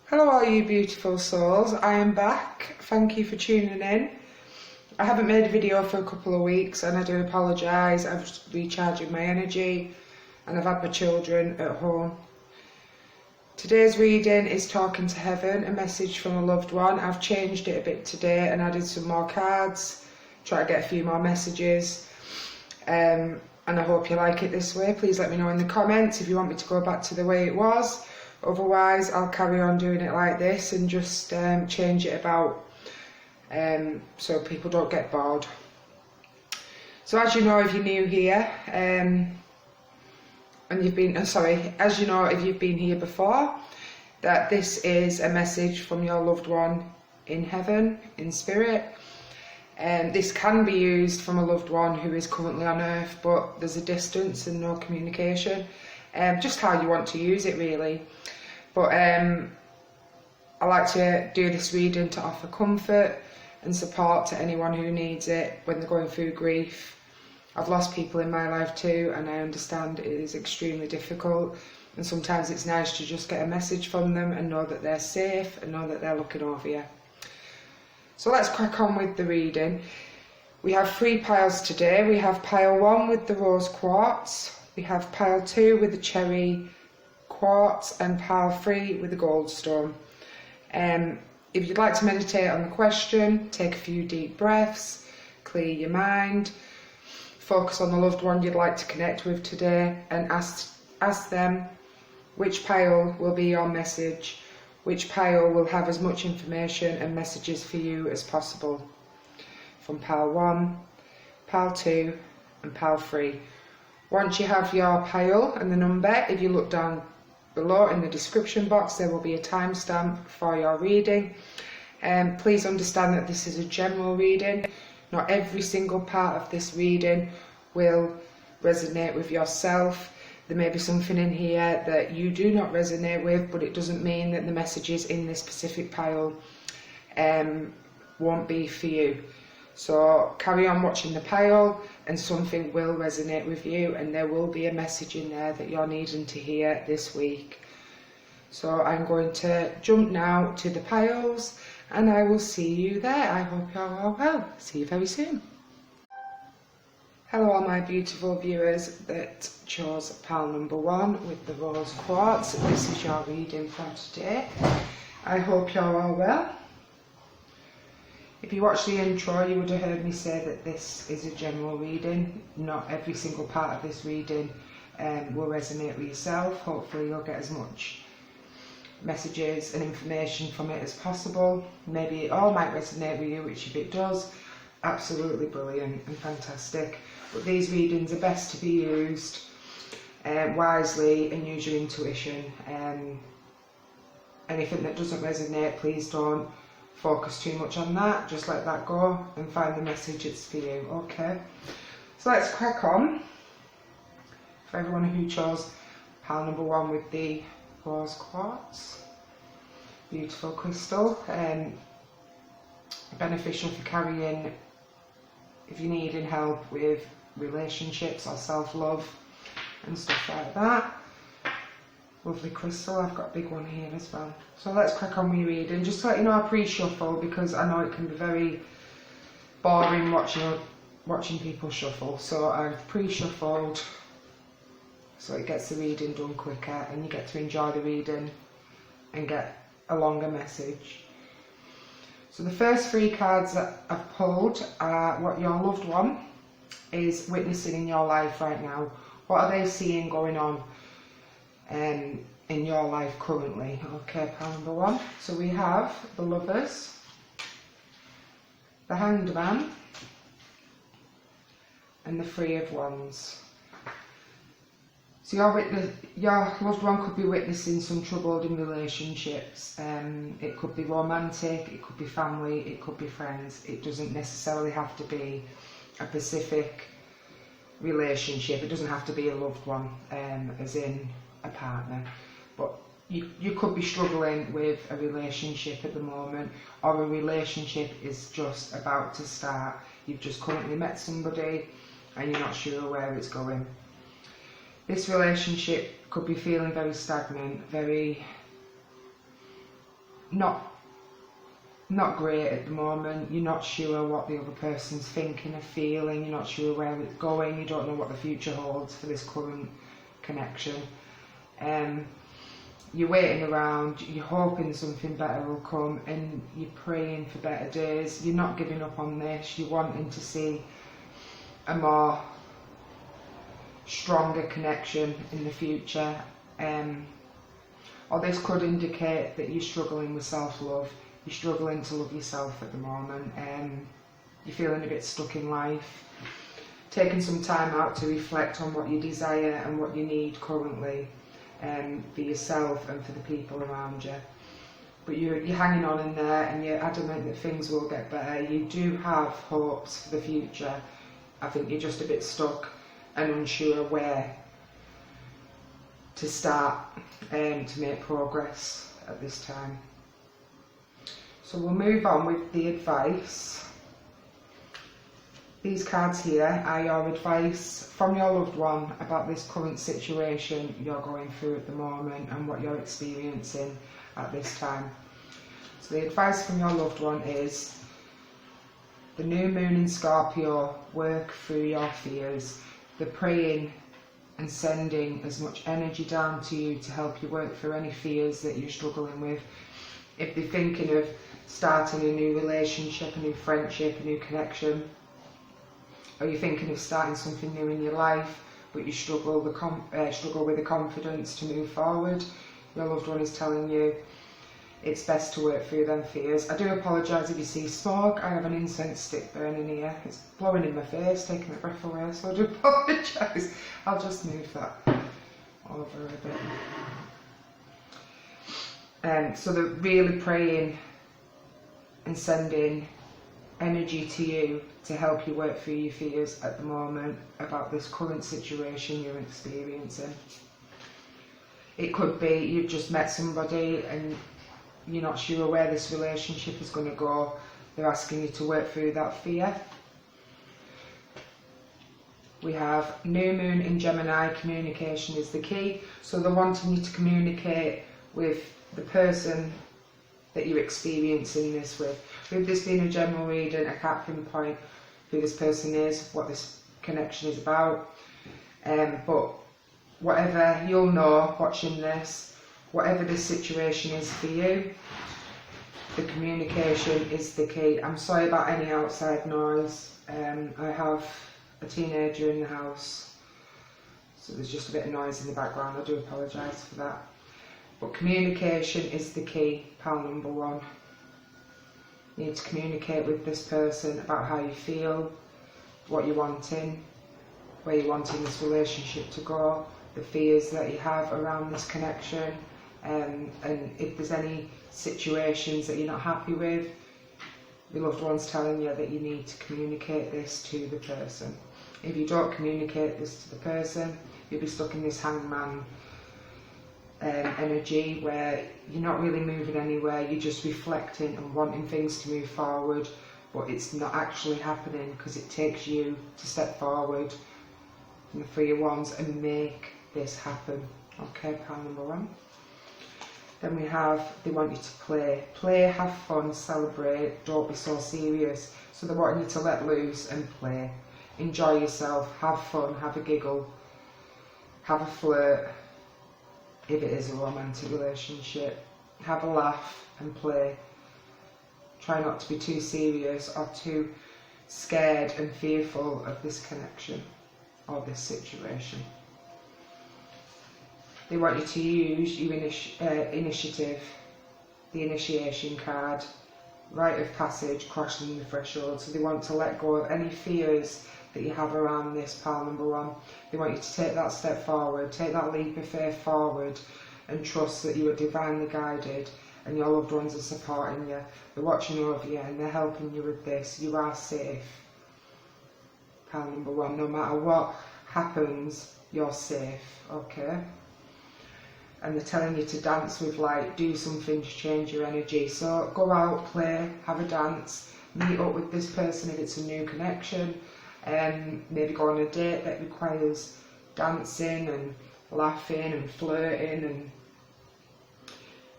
Hello all you beautiful souls, I am back. Thank you for tuning in. I haven't made a video for a couple of weeks and I do apologise. I've just recharging my energy and I've had my children at home. Today's reading is Talking to Heaven, a message from a loved one. I've changed it a bit today and added some more cards, try to get a few more messages. And I hope you like it this way. Please let me know in the comments if you want me to go back to the way it was. Otherwise I'll carry on doing it like this and just change it about so people don't get bored. So as you know, if you're new here and you've been as you know, if you've been here before, that this is a message from your loved one in heaven, in spirit. This can be used from a loved one who is currently on earth, but there's a distance and no communication. Just how you want to use it really. But I like to do this reading to offer comfort and support to anyone who needs it when they're going through grief. I've lost people in my life too, and I understand it is extremely difficult, and sometimes it's nice to just get a message from them and know that they're safe and know that they're looking over you. So let's crack on with the reading. We have 3 piles today. We have pile 1 with the rose quartz, we have pile 2 with the cherry quartz, and pile 3 with the goldstone. If you'd like to meditate on the question, take a few deep breaths, clear your mind, focus on the loved one you'd like to connect with today, and ask them which pile will be your message, which pile will have as much information and messages for you as possible. From pile 1, pile 2 and pile 3. Once you have your pile and the number, if you look down below in the description box, there will be a timestamp for your reading. Please understand that this is a general reading. Not every single part of this reading will resonate with yourself. There may be something in here that you do not resonate with, but it doesn't mean that the messages in this specific pile won't be for you. So carry on watching the pile and something will resonate with you, and there will be a message in there that you're needing to hear this week. So I'm going to jump now to the piles and I will see you there. I hope you're all well. See you very soon. Hello all my beautiful viewers that chose pile number 1 with the rose quartz. This is your reading for today. I hope you're all well. If you watched the intro, you would have heard me say that this is a general reading. Not every single part of this reading will resonate with yourself. Hopefully you'll get as much messages and information from it as possible. Maybe it all might resonate with you, which if it does, absolutely brilliant and fantastic. But these readings are best to be used wisely and use your intuition. Anything that doesn't resonate, please don't focus too much on that, just let that go and find the message it's for you. Okay, so let's crack on. For everyone who chose pile number 1 with the rose quartz, beautiful crystal, beneficial for carrying if you're needing help with relationships or self-love and stuff like that. Lovely crystal. I've got a big one here as well. So let's crack on with your reading. Just to let you know, I pre-shuffle because I know it can be very boring watching people shuffle. So I've pre-shuffled so it gets the reading done quicker and you get to enjoy the reading and get a longer message. So the first 3 cards that I've pulled are what your loved one is witnessing in your life right now. What are they seeing going on in your life currently? Okay, pile number 1. So we have the Lovers, the Hanged Man, and the 3 of Wands. So your loved one could be witnessing some trouble in relationships. It could be romantic, it could be family, it could be friends. It doesn't necessarily have to be a specific relationship. It doesn't have to be a loved one, as in a partner. But you could be struggling with a relationship at the moment, or a relationship is just about to start. You've just currently met somebody and you're not sure where it's going. This relationship could be feeling very stagnant, very not great at the moment. You're not sure what the other person's thinking or feeling, you're not sure where it's going, you don't know what the future holds for this current connection. You're waiting around, you're hoping something better will come, and you're praying for better days. You're not giving up on this, you're wanting to see a more stronger connection in the future. Or this could indicate that you're struggling with self-love. You're struggling to love yourself at the moment. You're feeling a bit stuck in life. Taking some time out to reflect on what you desire and what you need currently, for yourself and for the people around you. But you're hanging on in there, and you're adamant that things will get better. You do have hopes for the future. I think you're just a bit stuck and unsure where to start to make progress at this time. So we'll move on with the advice. These cards here are your advice from your loved one about this current situation you're going through at the moment and what you're experiencing at this time. So the advice from your loved one is: the new moon in Scorpio, work through your fears. They're praying and sending as much energy down to you to help you work through any fears that you're struggling with. If they're thinking of starting a new relationship, a new friendship, a new connection, or you're thinking of starting something new in your life, but you struggle with the confidence to move forward, your loved one is telling you it's best to work through them fears. I do apologise if you see smoke. I have an incense stick burning here. It's blowing in my face, taking my breath away, so I do apologise. I'll just move that over a bit. So they're really praying and sending energy to you to help you work through your fears at the moment about this current situation you're experiencing. It could be you've just met somebody and you're not sure where this relationship is going to go. They're asking you to work through that fear. We have new moon in Gemini, communication is the key. So they're wanting you to communicate with the person that you're experiencing this with. With this being a general reading, I can't pinpoint who this person is, what this connection is about. But whatever, you'll know watching this, whatever this situation is for you, the communication is the key. I'm sorry about any outside noise. I have a teenager in the house, so there's just a bit of noise in the background. I do apologise for that. But communication is the key, pal number one. You need to communicate with this person about how you feel, what you're wanting, where you're wanting this relationship to go, the fears that you have around this connection, and if there's any situations that you're not happy with, your loved one's telling you that you need to communicate this to the person. If you don't communicate this to the person, you'll be stuck in this hangman energy where you're not really moving anywhere, you're just reflecting and wanting things to move forward, but it's not actually happening because it takes you to step forward from the Three of Wands and make this happen. Okay, pal number one. Then we have, they want you to play, have fun, celebrate, don't be so serious. So they're wanting you to let loose and play, enjoy yourself, have fun, have a giggle, have a flirt. If it is a romantic relationship, have a laugh and play. Try not to be too serious or too scared and fearful of this connection or this situation. They want you to use your initiative, the initiation card, rite of passage, crossing the threshold. So they want to let go of any fears that you have around this, pal number one. They want you to take that step forward, take that leap of faith forward, and trust that you are divinely guided and your loved ones are supporting you. They're watching over you and they're helping you with this. You are safe, pal number one. No matter what happens, you're safe, okay? And they're telling you to dance with light, do something to change your energy. So go out, play, have a dance, meet up with this person if it's a new connection. Maybe go on a date that requires dancing and laughing and flirting and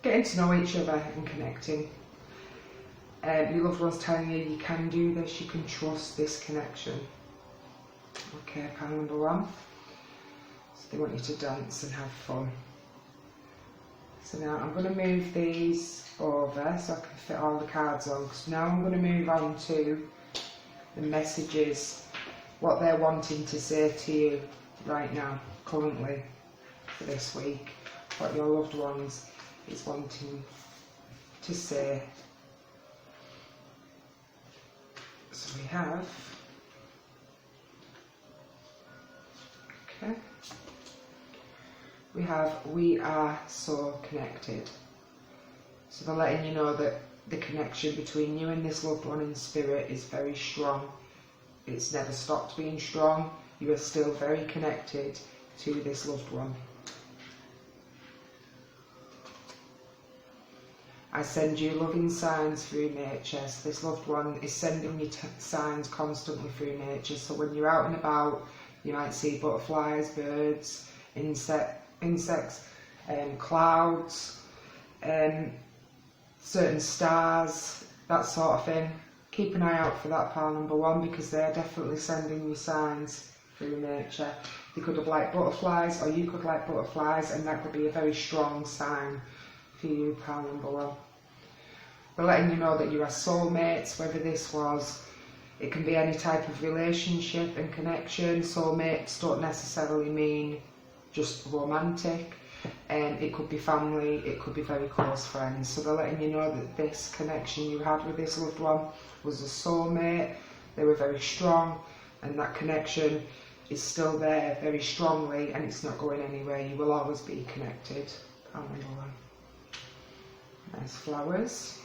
get getting to know each other and connecting. Your loved one's telling you you can do this, you can trust this connection. Okay, pile number 1. So they want you to dance and have fun. So now I'm going to move these over so I can fit all the cards on. So now I'm going to move on to the messages, what they're wanting to say to you right now, currently, for this week. What your loved ones is wanting to say. So we have, okay, we are so connected. So they're letting you know that the connection between you and this loved one in spirit is very strong. It's never stopped being strong. You are still very connected to this loved one. I send you loving signs through nature. So this loved one is sending you signs constantly through nature. So when you're out and about, you might see butterflies, birds, insects, clouds, certain stars, that sort of thing. Keep an eye out for that, pile number 1, because they are definitely sending you signs through nature. They could have liked butterflies, or you could like butterflies, and that could be a very strong sign for you, pile number 1. They're letting you know that you are soulmates, whether this was, it can be any type of relationship and connection. Soulmates don't necessarily mean just romantic. It could be family, it could be very close friends. So they're letting you know that this connection you had with this loved one was a soulmate. They were very strong, and that connection is still there very strongly, and it's not going anywhere. You will always be connected. Nice flowers.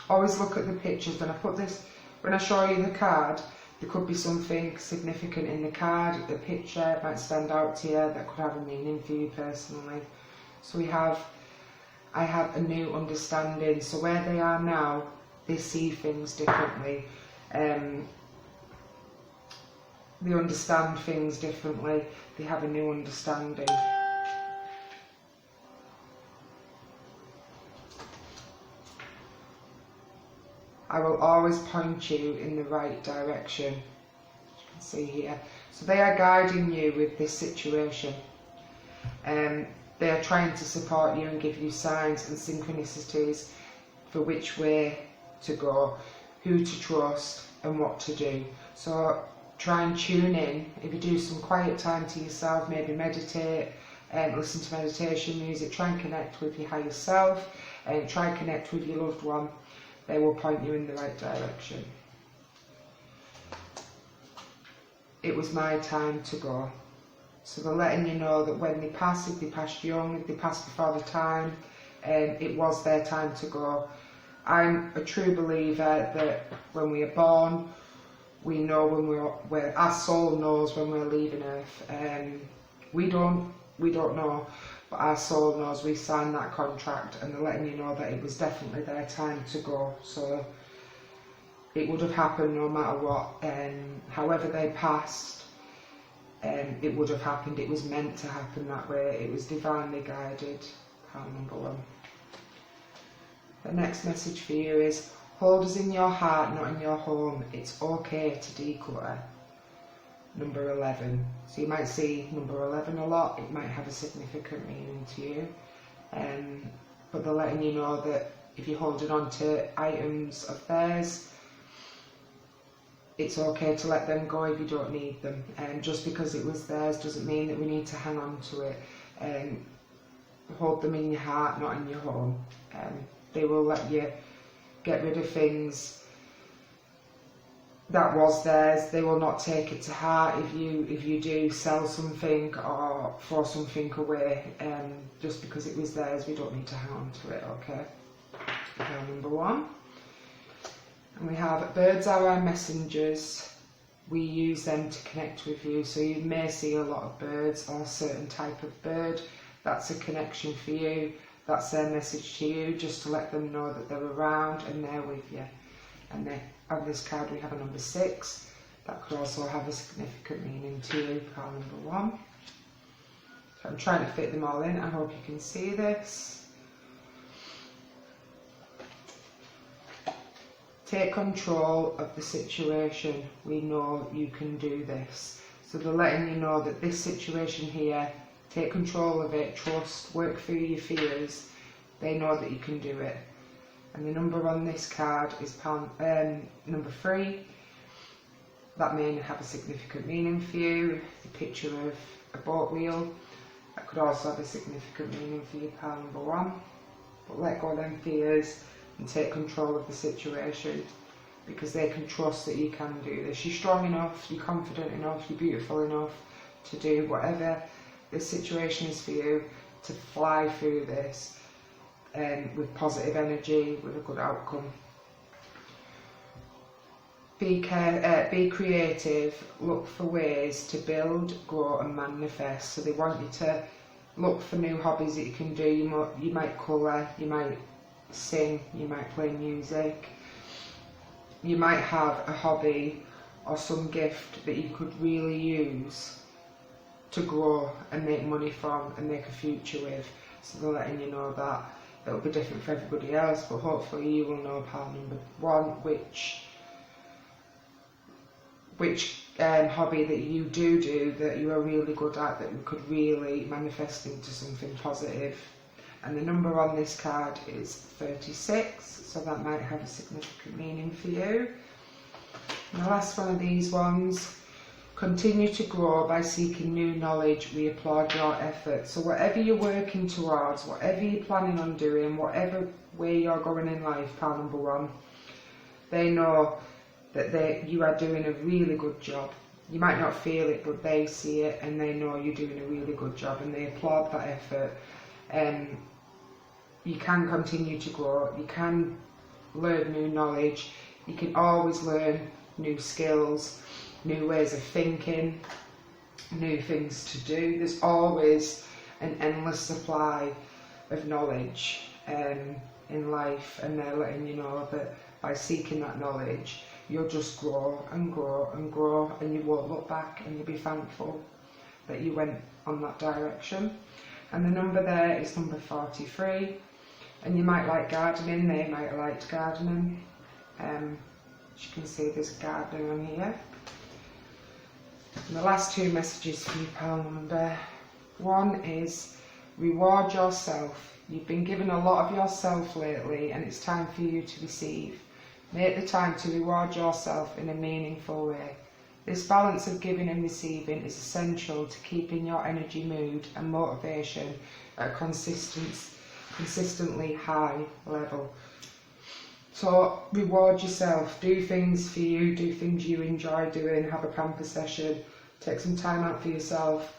Always look at the pictures. When I put this, when I show you the card, there could be something significant in the card, the picture, it might stand out to you, that could have a meaning for you personally. So I have a new understanding. So where they are now, they see things differently. They understand things differently. They have a new understanding. I will always point you in the right direction, as you can see here. So they are guiding you with this situation. They are trying to support you and give you signs and synchronicities for which way to go, who to trust and what to do. So try and tune in. If you do some quiet time to yourself, maybe meditate, listen to meditation music, try and connect with your higher self, and try and connect with your loved one. They will point you in the right direction. It was my time to go. So they're letting you know that when they pass, if they passed young, if they passed before the time, it was their time to go. I'm a true believer that when we are born, we know when our soul knows when we're leaving Earth. We don't know, but our soul knows. We signed that contract, and they're letting you know that it was definitely their time to go. So it would have happened no matter what. However they passed, it would have happened. It was meant to happen that way. It was divinely guided. Card number 1. The next message for you is, hold us in your heart, not in your home. It's okay to declutter. Number 11. So you might see number 11 a lot. It might have a significant meaning to you. But they're letting you know that if you're holding on to items of theirs, it's okay to let them go if you don't need them. Just because it was theirs doesn't mean that we need to hang on to it. Hold them in your heart, not in your home. They will let you get rid of things that was theirs. They will not take it to heart if you do sell something or throw something away. Just because it was theirs, we don't need to hang on to it. Okay. Number 1. And we have birds are our messengers. We use them to connect with you. So you may see a lot of birds or a certain type of bird. That's a connection for you. That's their message to you, just to let them know that they're around and they're with you. And then on this card we have a number 6. That could also have a significant meaning to you. Card number 1. So I'm trying to fit them all in. I hope you can see this. take control of the situation. We know you can do this. So they're letting you know that this situation here, take control of it, trust, work through your fears. They know that you can do it. And the number on this card is number 3. That may have a significant meaning for you. The picture of a boat wheel. That could also have a significant meaning for you, pile number 1. But let go of them fears and take control of the situation, because they can trust that you can do this. You're strong enough, you're confident enough, you're beautiful enough to do whatever the situation is for you, to fly through this with positive energy, with a good outcome. Be creative, look for ways to build, grow and manifest. So they want you to look for new hobbies that you can do. You might colour, you might sing, you might play music. You might have a hobby or some gift that you could really use to grow and make money from and make a future with. So they're letting you know that it'll be different for everybody else, but hopefully you will know, pile number 1, which hobby that you do that you are really good at, that we could really manifest into something positive. And the number on this card is 36, so that might have a significant meaning for you. And the last one of these ones, continue to grow by seeking new knowledge. We applaud your efforts. So whatever you're working towards, whatever you're planning on doing, whatever way you're going in life, pile number 1, they know that you are doing a really good job. You might not feel it, but they see it and they know you're doing a really good job, and they applaud that effort. You can continue to grow, you can learn new knowledge, you can always learn new skills, new ways of thinking, new things to do. There's always an endless supply of knowledge in life, and they're letting you know that by seeking that knowledge, you'll just grow and grow and grow, and you won't look back, and you'll be thankful that you went on that direction. And the number there is number 43, and you might like gardening, they might have liked gardening. As you can see, there's gardening on here. And the last 2 messages for you, pile number 1 is reward yourself. You've been given a lot of yourself lately, and it's time for you to receive. Make the time to reward yourself in a meaningful way. This balance of giving and receiving is essential to keeping your energy, mood and motivation at a consistently high level. So reward yourself, do things for you, do things you enjoy doing, have a pamper session, take some time out for yourself,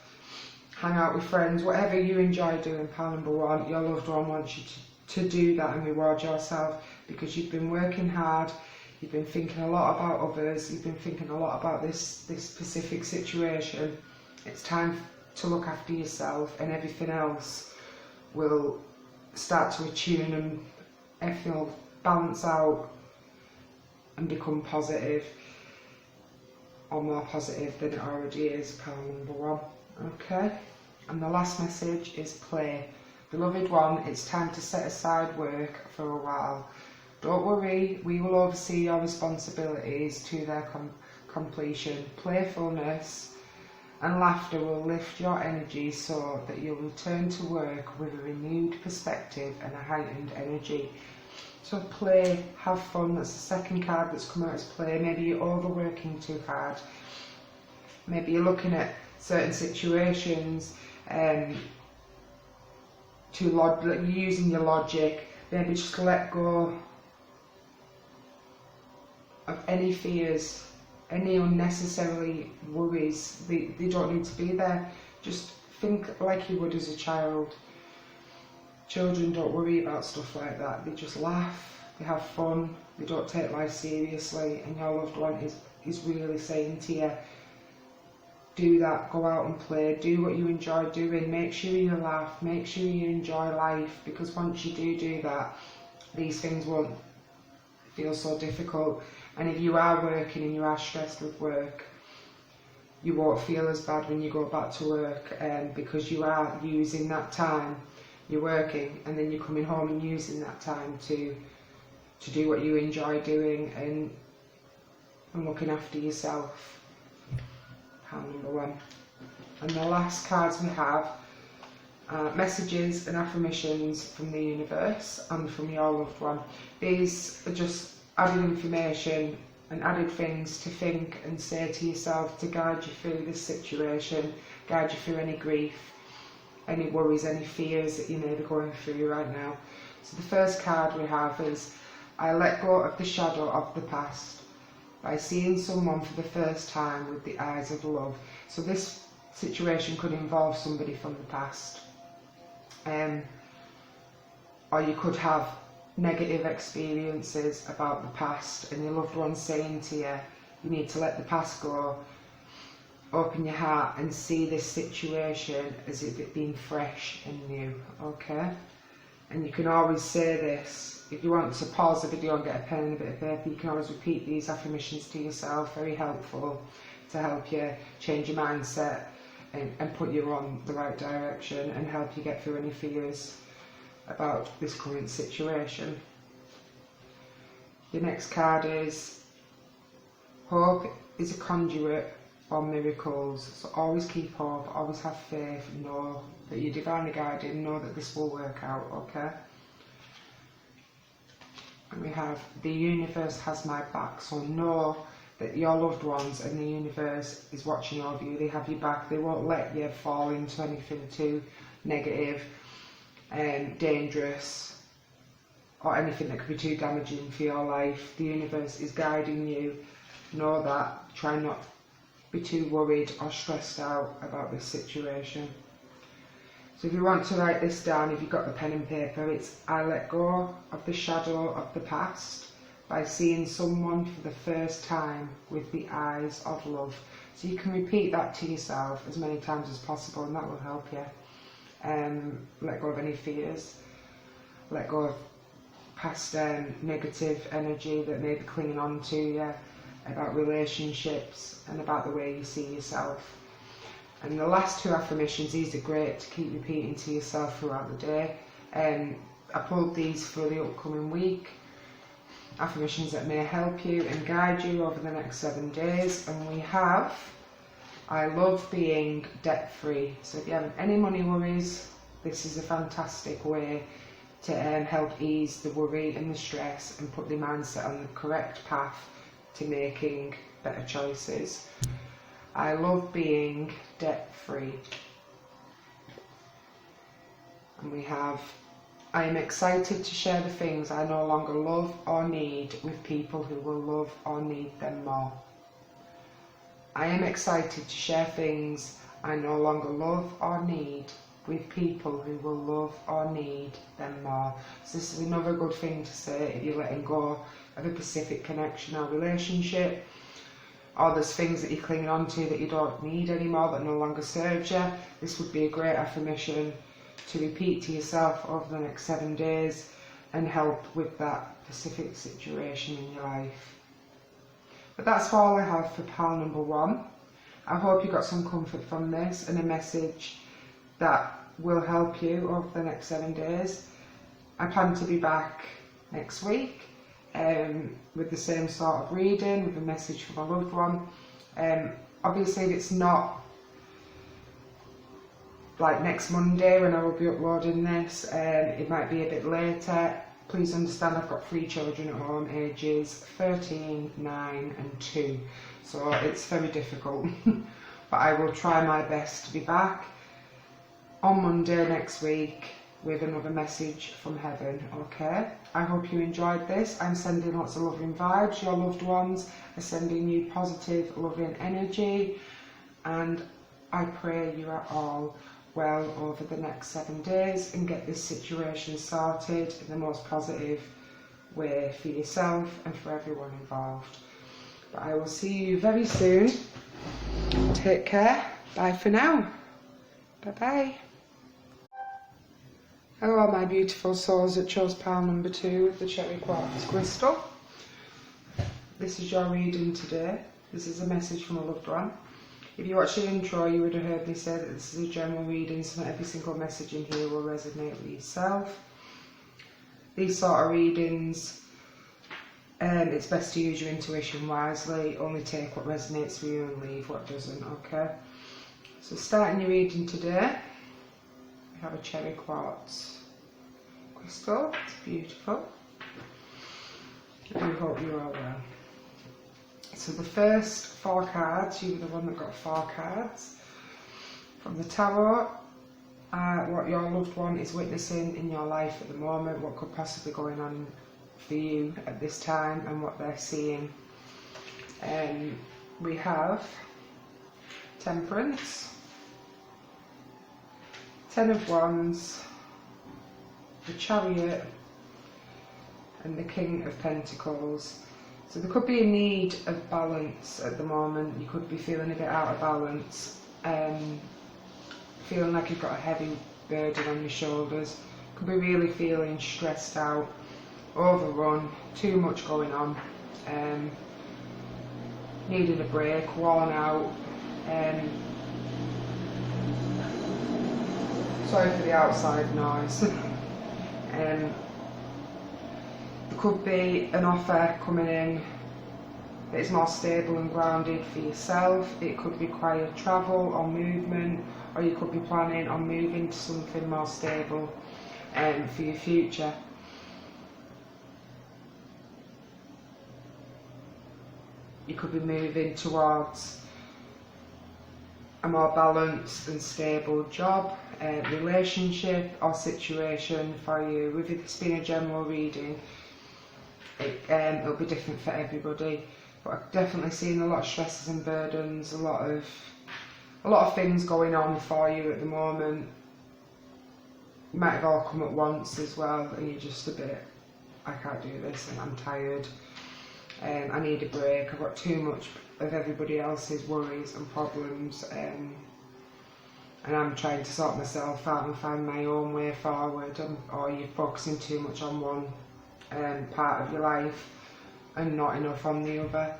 hang out with friends, whatever you enjoy doing, pile number 1, your loved one wants you to do that and reward yourself, because you've been working hard, you've been thinking a lot about others, you've been thinking a lot about this specific situation. It's time to look after yourself, and everything else will start to attune and everything will balance out and become positive, or more positive than it already is, pile number 1. Okay, and the last message is play. Beloved one, it's time to set aside work for a while. Don't worry, we will oversee your responsibilities to their completion. Playfulness and laughter will lift your energy so that you'll return to work with a renewed perspective and a heightened energy. So play, have fun. That's the second card that's come out as play. Maybe you're overworking too hard. Maybe you're looking at certain situations you're using your logic. Maybe just let go of any fears, any unnecessary worries. They don't need to be there. Just think like you would as a child. Children don't worry about stuff like that. They just laugh, they have fun, they don't take life seriously, and your loved one is really saying to you, do that, go out and play, do what you enjoy doing, make sure you laugh, make sure you enjoy life, because once you do that, these things won't feel so difficult. And if you are working and you are stressed with work, you won't feel as bad when you go back to work, because you are using that time, you're working, and then you're coming home and using that time to to do what you enjoy doing and looking after yourself. Pile number 1. And the last cards we have are messages and affirmations from the universe and from your loved one. These are just added information and added things to think and say to yourself to guide you through this situation, guide you through any grief, any worries, any fears that you may be going through right now. So the first card we have is, I let go of the shadow of the past by seeing someone for the first time with the eyes of love. So this situation could involve somebody from the past. Or you could have negative experiences about the past and your loved one saying to you, you need to let the past go, open your heart and see this situation as if it being fresh and new, okay? And you can always say this, if you want to pause the video and get a pen and a bit of paper, you can always repeat these affirmations to yourself, very helpful to help you change your mindset and put you on the right direction and help you get through any fears about this current situation. The next card is, hope is a conduit for miracles. So always keep hope, always have faith, know that you're divinely guided, know that this will work out, okay? And we have, the universe has my back. So know that your loved ones and the universe is watching over you. They have your back. They won't let you fall into anything too negative and dangerous or anything that could be too damaging for your life. The universe is guiding you. Know that. Try not to be too worried or stressed out about this situation. So if you want to write this down, if you've got the pen and paper, it's, I let go of the shadow of the past by seeing someone for the first time with the eyes of love. So you can repeat that to yourself as many times as possible and that will help you. Let go of any fears, let go of past negative energy that may be clinging on to you, about relationships and about the way you see yourself. And the last 2 affirmations, these are great to keep repeating to yourself throughout the day. I pulled these for the upcoming week, affirmations that may help you and guide you over the next 7 days. And we have, I love being debt-free. So if you have any money worries, this is a fantastic way to help ease the worry and the stress and put the mindset on the correct path to making better choices. I love being debt-free. And we have, I am excited to share the things I no longer love or need with people who will love or need them more. I am excited to share things I no longer love or need with people who will love or need them more. So this is another good thing to say if you're letting go of a specific connection or relationship, or there's things that you're clinging on to that you don't need anymore, that no longer serves you. This would be a great affirmation to repeat to yourself over the next 7 days and help with that specific situation in your life. But that's all I have for pile number 1. I hope you got some comfort from this and a message that will help you over the next 7 days. I plan to be back next week with the same sort of reading, with a message from a loved one. Obviously if it's not like next Monday when I will be uploading this, it might be a bit later. Please understand I've got 3 children at home, ages 13, 9 and 2, so it's very difficult. But I will try my best to be back on Monday next week with another message from heaven, okay? I hope you enjoyed this. I'm sending lots of loving vibes. Your loved ones are sending you positive, loving energy, and I pray you are all well over the next 7 days and get this situation sorted in the most positive way for yourself and for everyone involved. But I will see you very soon. Take care. Bye for now. Bye bye. Hello my beautiful souls that chose pile number 2 with the cherry quartz crystal. This is your reading today. This is a message from a loved one. If you watched the intro, you would have heard me say that this is a general reading, so not every single message in here will resonate with yourself. These sort of readings It's best to use your intuition wisely, only take what resonates with you and leave what doesn't, okay? So starting your reading today, we have a cherry quartz crystal. It's beautiful. I do hope you are well. So the first 4 cards, you were the one that got 4 cards from the tarot, what your loved one is witnessing in your life at the moment, what could possibly be going on for you at this time and what they're seeing. We have Temperance, 10 of Wands, the Chariot and the King of Pentacles. So there could be a need of balance at the moment. You could be feeling a bit out of balance, feeling like you've got a heavy burden on your shoulders. Could be really feeling stressed out, overrun, too much going on, needing a break, worn out. Sorry for the outside noise. There could be an offer coming in that is more stable and grounded for yourself. It could require travel or movement, or you could be planning on moving to something more stable for your future. You could be moving towards a more balanced and stable job, relationship or situation for you. With this being a general reading, it'll be different for everybody, but I've definitely seen a lot of stresses and burdens, a lot of things going on for you at the moment. It might have all come at once as well, and you're just a bit, I can't do this and I'm tired, I need a break, I've got too much of everybody else's worries and problems, and I'm trying to sort myself out and find my own way forward, or you're focusing too much on one part of your life and not enough on the other.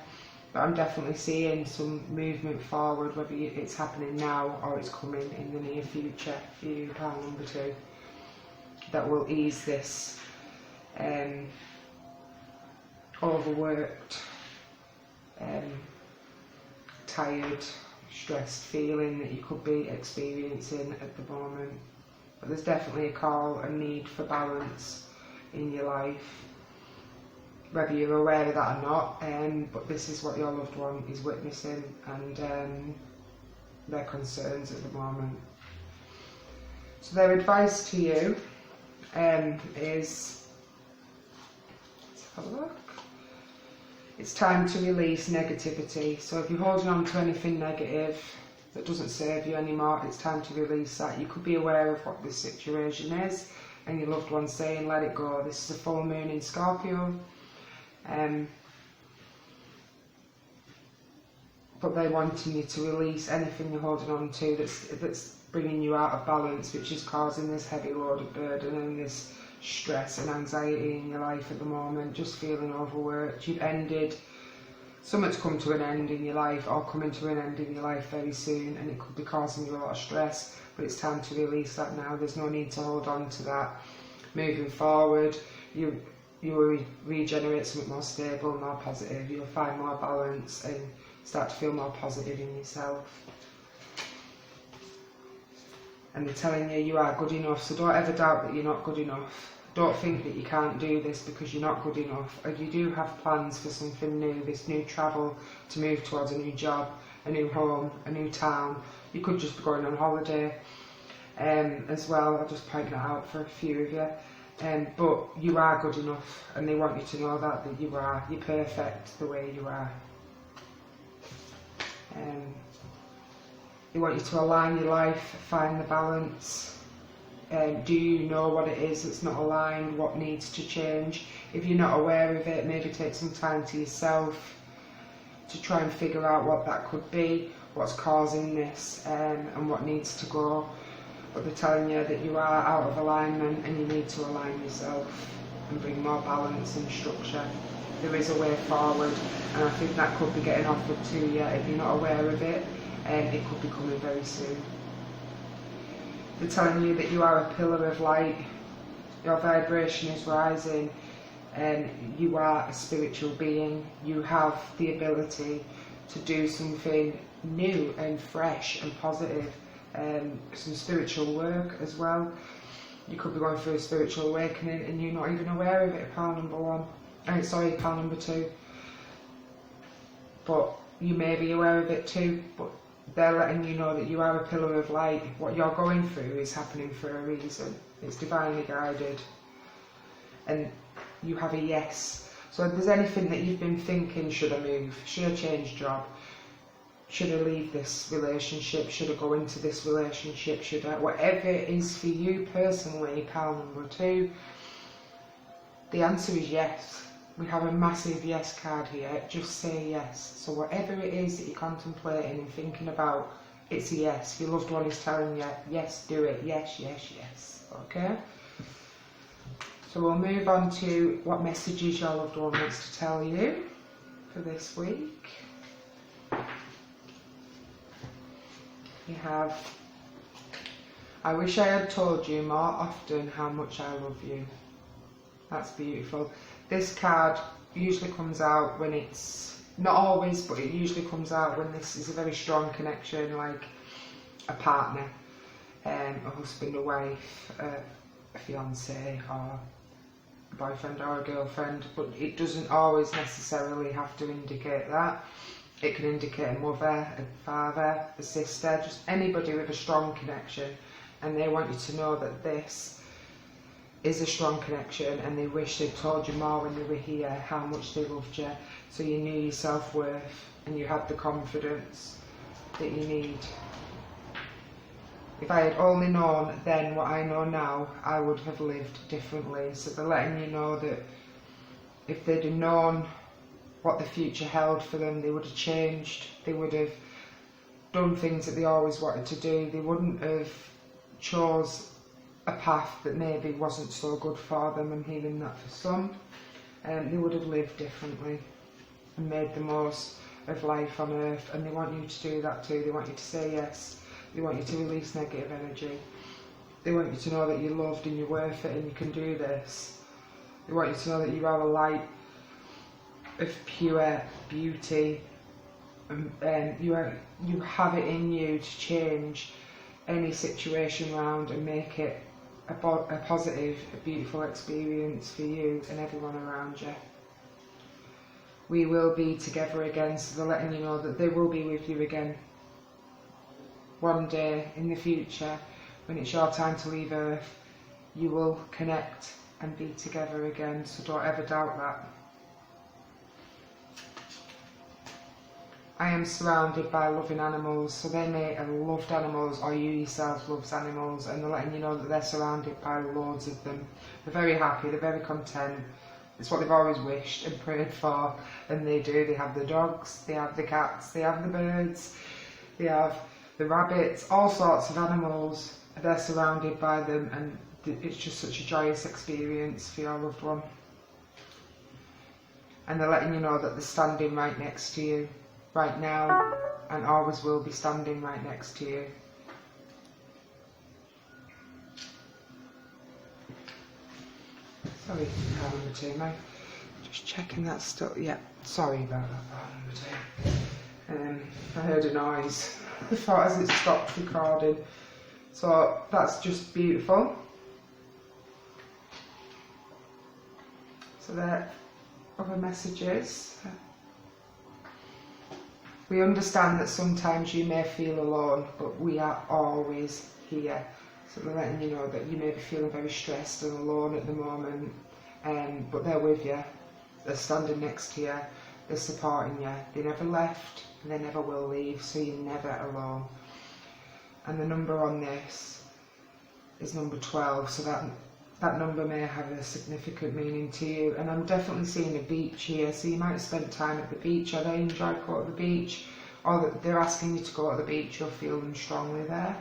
But I'm definitely seeing some movement forward, whether it's happening now or it's coming in the near future for you, pile number 2, that will ease this overworked, tired, stressed feeling that you could be experiencing at the moment. But there's definitely a call, a need for balance in your life, whether you're aware of that or not, but this is what your loved one is witnessing and their concerns at the moment. So their advice to you is, let's have a look. It's time to release negativity. So if you're holding on to anything negative that doesn't serve you anymore, it's time to release that. You could be aware of what this situation is and your loved one saying, let it go. This is a full moon in Scorpio. But they're wanting you to release anything you're holding on to that's bringing you out of balance, which is causing this heavy load of burden and this stress and anxiety in your life at the moment, just feeling overworked. You've ended, something's come to an end in your life or coming to an end in your life very soon, and it could be causing you a lot of stress, but it's time to release that now. There's no need to hold on to that. Moving forward, you will regenerate something more stable, more positive. You'll find more balance and start to feel more positive in yourself. And they're telling you you are good enough, so don't ever doubt that you're not good enough. Don't think that you can't do this because you're not good enough. And you do have plans for something new, this new travel, to move towards a new job, a new home, a new town. You could just be going on holiday as well. I'll just point that out for a few of you. But you are good enough, and they want you to know that you are. You're perfect the way you are. They want you to align your life, find the balance. Do you know what it is that's not aligned, what needs to change? If you're not aware of it, maybe take some time to yourself to try and figure out what that could be, what's causing this, and what needs to go. But they're telling you that you are out of alignment and you need to align yourself and bring more balance and structure. There is a way forward, and I think that could be getting offered to you if you're not aware of it. It could be coming very soon. They're telling you that you are a pillar of light, your vibration is rising, You are a spiritual being. You have the ability to do something new and fresh and positive, some spiritual work as well. You could be going through a spiritual awakening and you're not even aware of it, pile number 1. Pile number 2. But you may be aware of it too, but they're letting you know that you are a pillar of light. What you're going through is happening for a reason. It's divinely guided. And you have a yes. So if there's anything that you've been thinking, should I move? Should I change job? Should I leave this relationship? Should I go into this relationship? Should I? Whatever it is for you personally, pile number 2, the answer is yes. We have a massive yes card here. Just say yes. So whatever it is that you're contemplating and thinking about, it's a yes. Your loved one is telling you, yes, do it. Yes, yes, yes. Okay? So we'll move on to what messages your loved one wants to tell you for this week. You have, I wish I had told you more often how much I love you. That's beautiful. This card usually comes out when it's, not always, but it usually comes out when this is a very strong connection, like a partner, a husband, a wife, a fiance, or a boyfriend or a girlfriend, but it doesn't always necessarily have to indicate that. It can indicate a mother, a father, a sister, just anybody with a strong connection, and they want you to know that this is a strong connection and they wish they'd told you more when they were here, how much they loved you, so you knew your self-worth and you had the confidence that you need. If I had only known then what I know now, I would have lived differently. So they're letting you know that if they'd have known what the future held for them, they would have changed, they would have done things that they always wanted to do, they wouldn't have chose a path that maybe wasn't so good for them. I'm hearing that for some. They would have lived differently and made the most of life on earth, and they want you to do that too. They want you to say yes, they want you to release negative energy, they want you to know that you're loved and you're worth it and you can do this. They want you to know that you are a light of pure beauty, and you have it in you to change any situation around and make it a positive, a beautiful experience for you and everyone around you. We will be together again, so they're letting you know that they will be with you again one day in the future. When it's your time to leave Earth, you will connect and be together again, so don't ever doubt that. I am surrounded by loving animals, so they may have loved animals, or you yourself loves animals, and they're letting you know that they're surrounded by loads of them. They're very happy, they're very content. It's what they've always wished and prayed for, and they do. They have the dogs, they have the cats, they have the birds, they have the rabbits, all sorts of animals. They're surrounded by them, and it's just such a joyous experience for your loved one. And they're letting you know that they're standing right next to you right now, and always will be standing right next to you. Sorry, pile number 2, mate. Just checking that still. Yeah, sorry about that, pile number 2. I heard a noise I thought as it stopped recording. So that's just beautiful. So there are other messages. We understand that sometimes you may feel alone, but we are always here. So they're letting you know that you may be feeling very stressed and alone at the moment, but they're with you. They're standing next to you. They're supporting you. They never left, and they never will leave, so you're never alone. And the number on this is number 12, so that number may have a significant meaning to you. And I'm definitely seeing a beach here, so you might have spent time at the beach, or they enjoy going to the beach, or that they're asking you to go to the beach. You'll feel them strongly there.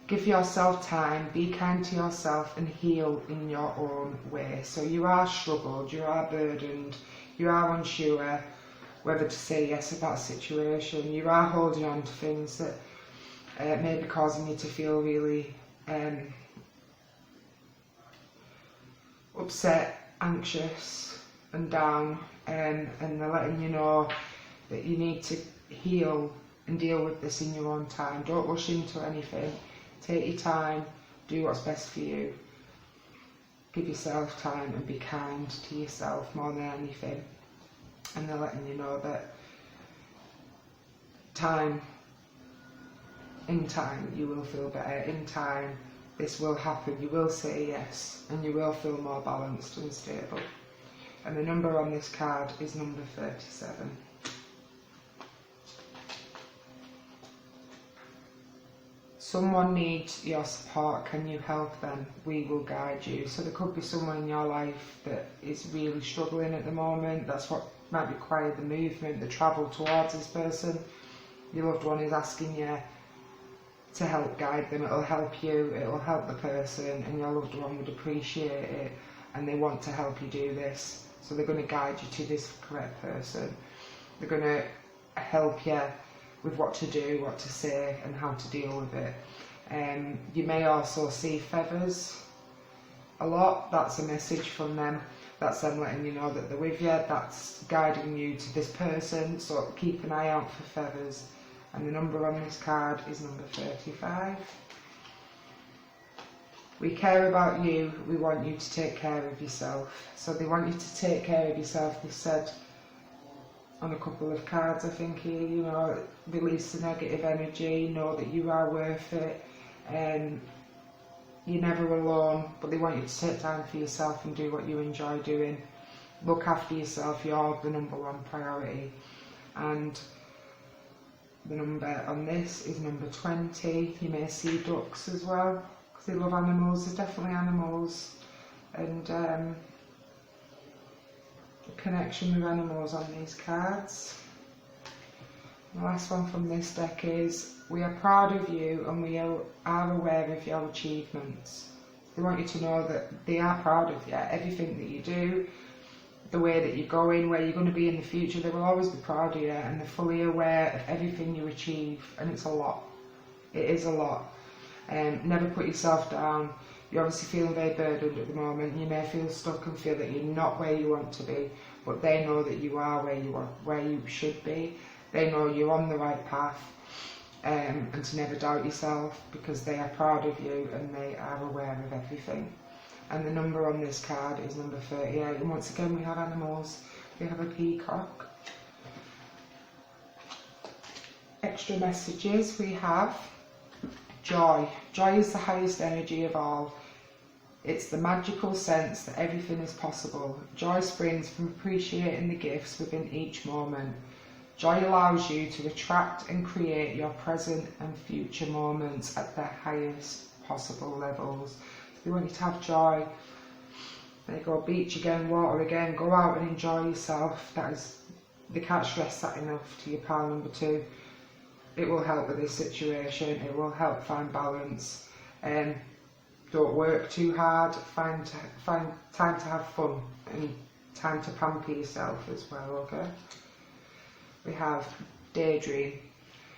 Give yourself time, be kind to yourself, and heal in your own way. So you are struggled, you are burdened, you are unsure whether to say yes about a situation, you are holding on to things that may be causing you to feel really upset, anxious and down, and they're letting you know that you need to heal and deal with this in your own time. Don't rush into anything. Take your time, do what's best for you. Give yourself time and be kind to yourself more than anything. And they're letting you know that in time you will feel better. In time this will happen. You will say yes and you will feel more balanced and stable. And the number on this card is number 37. Someone needs your support. Can you help them? We will guide you. So there could be someone in your life that is really struggling at the moment. That's what might require the movement, the travel towards this person. Your loved one is asking you to help guide them. It'll help you, it'll help the person, and your loved one would appreciate it, and they want to help you do this. So they're going to guide you to this correct person. They're going to help you with what to do, what to say, and how to deal with it. You may also see feathers a lot. That's a message from them. That's them letting you know that they're with you. That's guiding you to this person. So keep an eye out for feathers. And the number on this card is number 35. We care about you. We want you to take care of yourself. So they want you to take care of yourself. They said on a couple of cards, I think here, you know, release the negative energy, know that you are worth it, and you're never alone. But they want you to take time for yourself and do what you enjoy doing. Look after yourself. You're the number one priority. And the number on this is number 20. You may see ducks as well, because they love animals. There's definitely animals, and connection with animals on these cards. The last one from this deck is, we are proud of you and we are aware of your achievements. They want you to know that they are proud of you, everything that you do, the way that you're going, where you're going to be in the future. They will always be proud of you, and they're fully aware of everything you achieve, and it's a lot. It is a lot. Never put yourself down. You're obviously feeling very burdened at the moment. You may feel stuck and feel that you're not where you want to be, but they know that you are where you should be. They know you're on the right path, and to never doubt yourself, because they are proud of you and they are aware of everything. And the number on this card is number 38. And once again, we have animals. We have a peacock. Extra messages. We have joy. Joy is the highest energy of all. It's the magical sense that everything is possible. Joy springs from appreciating the gifts within each moment. Joy allows you to attract and create your present and future moments at the highest possible levels. We want you to have joy. There you go, beach again, water again, go out and enjoy yourself. That is, they can't stress that enough to your pile number 2. It will help with this situation, it will help find balance. Don't work too hard, find time to have fun and time to pamper yourself as well, okay? We have daydream.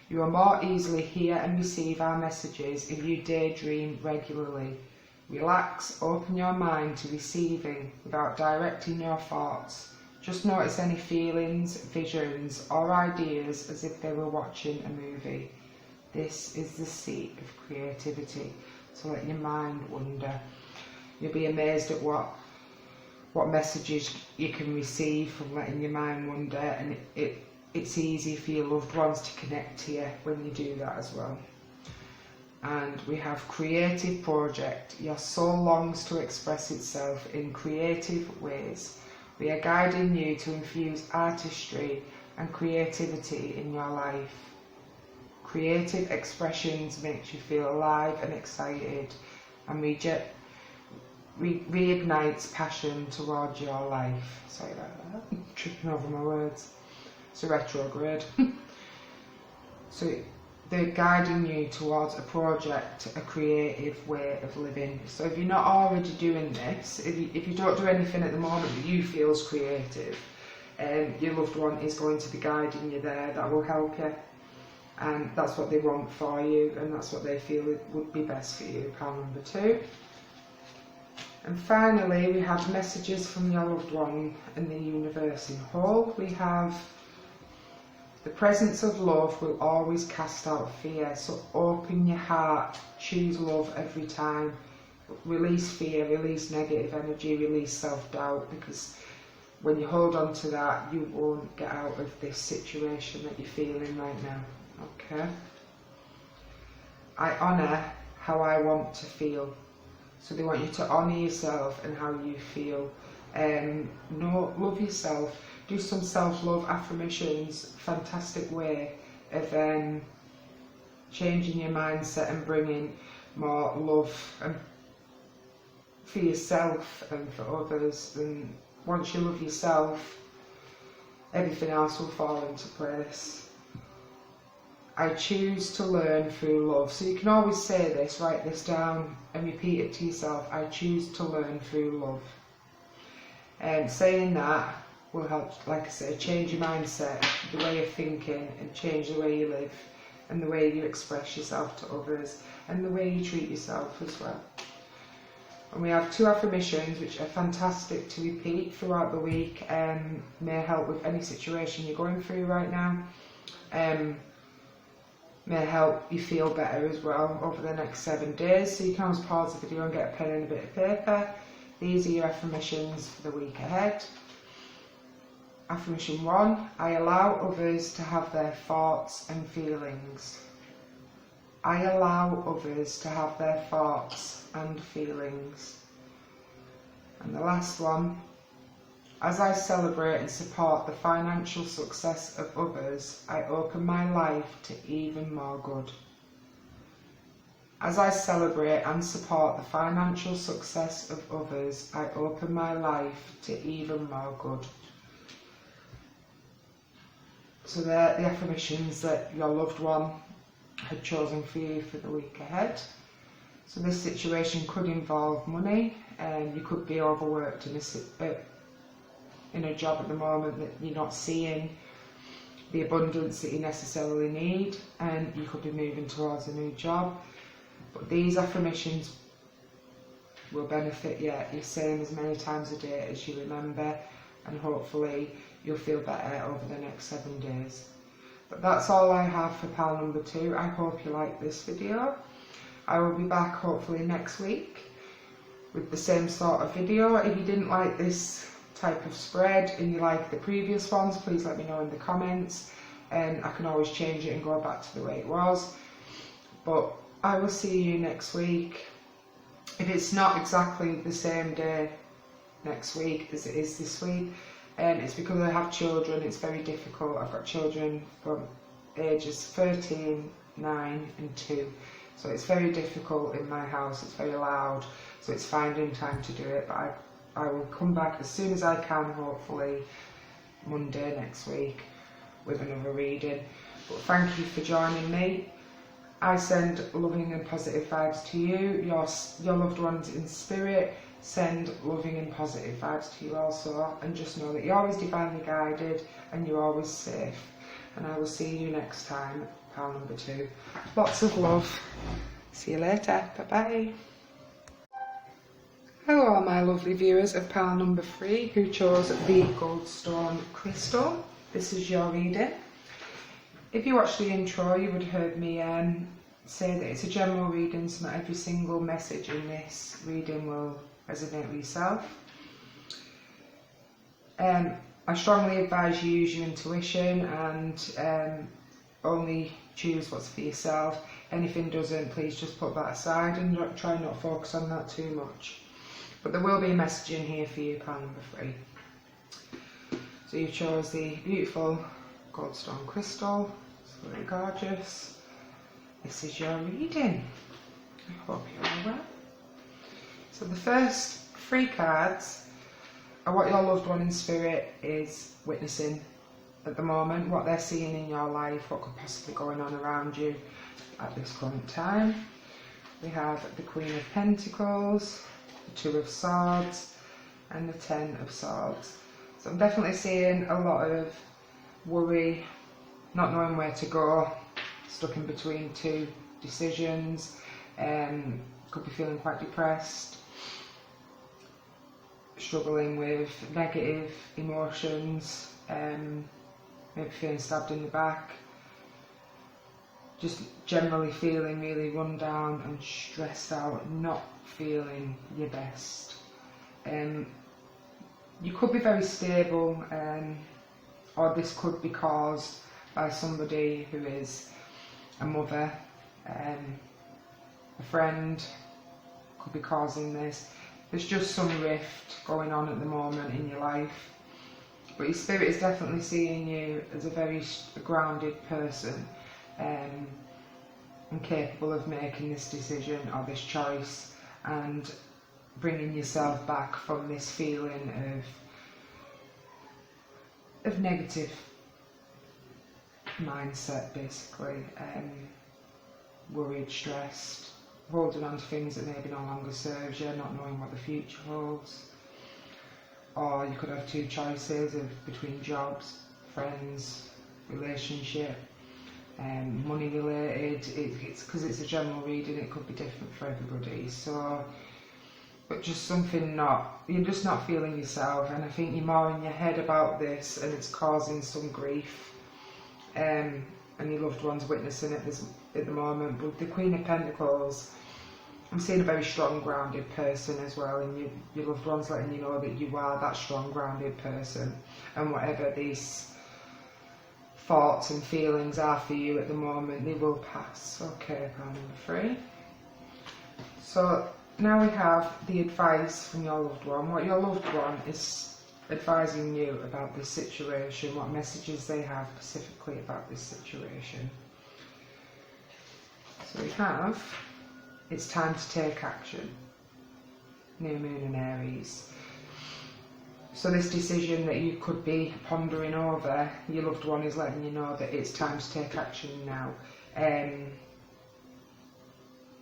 You will more easily hear and receive our messages if you daydream regularly. Relax, open your mind to receiving without directing your thoughts. Just notice any feelings, visions or ideas as if they were watching a movie. This is the seat of creativity, so let your mind wander. You'll be amazed at what messages you can receive from letting your mind wander, and it's easy for your loved ones to connect to you when you do that as well. And we have creative project. Your soul longs to express itself in creative ways. We are guiding you to infuse artistry and creativity in your life. Creative expressions makes you feel alive and excited, and reignites passion towards your life. Sorry about that, I'm tripping over my words. It's a retrograde. So they're guiding you towards a project, a creative way of living. So if you're not already doing this, if you don't do anything at the moment that you feel is creative, your loved one is going to be guiding you there. That will help you, and that's what they want for you, and that's what they feel would be best for you. Pile number 2. And finally, we have messages from your loved one and the universe in whole. We have the presence of love will always cast out fear. So open your heart, choose love every time. Release fear, release negative energy, release self-doubt, because when you hold on to that, you won't get out of this situation that you're feeling right now. Okay? I honour how I want to feel. So they want you to honour yourself and how you feel. Love yourself. Do some self-love affirmations. Fantastic way of changing your mindset and bringing more love for yourself and for others. And once you love yourself, everything else will fall into place. I choose to learn through love. So you can always say this, write this down and repeat it to yourself. I choose to learn through love. And saying that will help, like I say, change your mindset, the way you're thinking, and change the way you live and the way you express yourself to others and the way you treat yourself as well. And we have 2 affirmations which are fantastic to repeat throughout the week and may help with any situation you're going through right now. May help you feel better as well over the next 7 days. So you can always pause the video and get a pen and a bit of paper. These are your affirmations for the week ahead. Affirmation 1, I allow others to have their thoughts and feelings. I allow others to have their thoughts and feelings. And the last one, as I celebrate and support the financial success of others, I open my life to even more good. As I celebrate and support the financial success of others, I open my life to even more good. So they're the affirmations that your loved one had chosen for you for the week ahead. So this situation could involve money, and you could be overworked in a job at the moment that you're not seeing the abundance that you necessarily need, and you could be moving towards a new job. But these affirmations will benefit you. You're saying as many times a day as you remember, and hopefully you'll feel better over the next 7 days. But that's all I have for pile number 2. I hope you like this video. I will be back hopefully next week with the same sort of video. If you didn't like this type of spread and you like the previous ones, please let me know in the comments, and I can always change it and go back to the way it was. But I will see you next week. If it's not exactly the same day next week as it is this week, it's because I have children. It's very difficult. I've got children from ages 13, 9 and 2. So it's very difficult in my house. It's very loud. So it's finding time to do it. But I will come back as soon as I can, hopefully Monday next week, with another reading. But thank you for joining me. I send loving and positive vibes to you. Your loved ones in spirit send loving and positive vibes to you also. And just know that you're always divinely guided and you're always safe. And I will see you next time, pile number 2. Lots of love. See you later. Bye-bye. Hello my lovely viewers of pile number 3 who chose the Goldstone Crystal. This is your reading. If you watched the intro, you would have heard me say that it's a general reading, so not every single message in this reading will resonate with yourself. I strongly advise you use your intuition and only choose what's for yourself. Anything doesn't, please just put that aside and try not to focus on that too much. But there will be a message in here for you, pile number 3. So you chose the beautiful Goldstone Crystal. It's really gorgeous. This is your reading. I hope you're all well. So the first 3 cards are what your loved one in spirit is witnessing at the moment, what they're seeing in your life, what could possibly be going on around you at this current time. We have the Queen of Pentacles, the 2 of Swords, and the 10 of Swords. So I'm definitely seeing a lot of worry, not knowing where to go, stuck in between 2 decisions, could be feeling quite depressed. struggling with negative emotions, maybe feeling stabbed in the back, just generally feeling really run down and stressed out, not feeling your best. You could be very stable, or this could be caused by somebody who is a mother, a friend could be causing this. There's just some rift going on at the moment in your life, but your spirit is definitely seeing you as a very grounded person, and capable of making this decision or this choice and bringing yourself back from this feeling of negative mindset, basically, worried, stressed, holding on to things that maybe no longer serves you, not knowing what the future holds. Or you could have two choices between jobs, friends, relationship, money related. It's because it's a general reading, it could be different for everybody. So, but just something you're just not feeling yourself, and I think you're more in your head about this, and it's causing some grief, and your loved ones witnessing it at the moment. But the Queen of Pentacles, I'm seeing a very strong, grounded person as well, and your loved ones letting you know that you are that strong, grounded person, and whatever these thoughts and feelings are for you at the moment, they will pass. Okay, pile number 3. So now we have the advice from your loved one. What your loved one is advising you about this situation, what messages they have specifically about this situation. So we have, it's time to take action. New Moon in Aries. So this decision that you could be pondering over, your loved one is letting you know that it's time to take action now.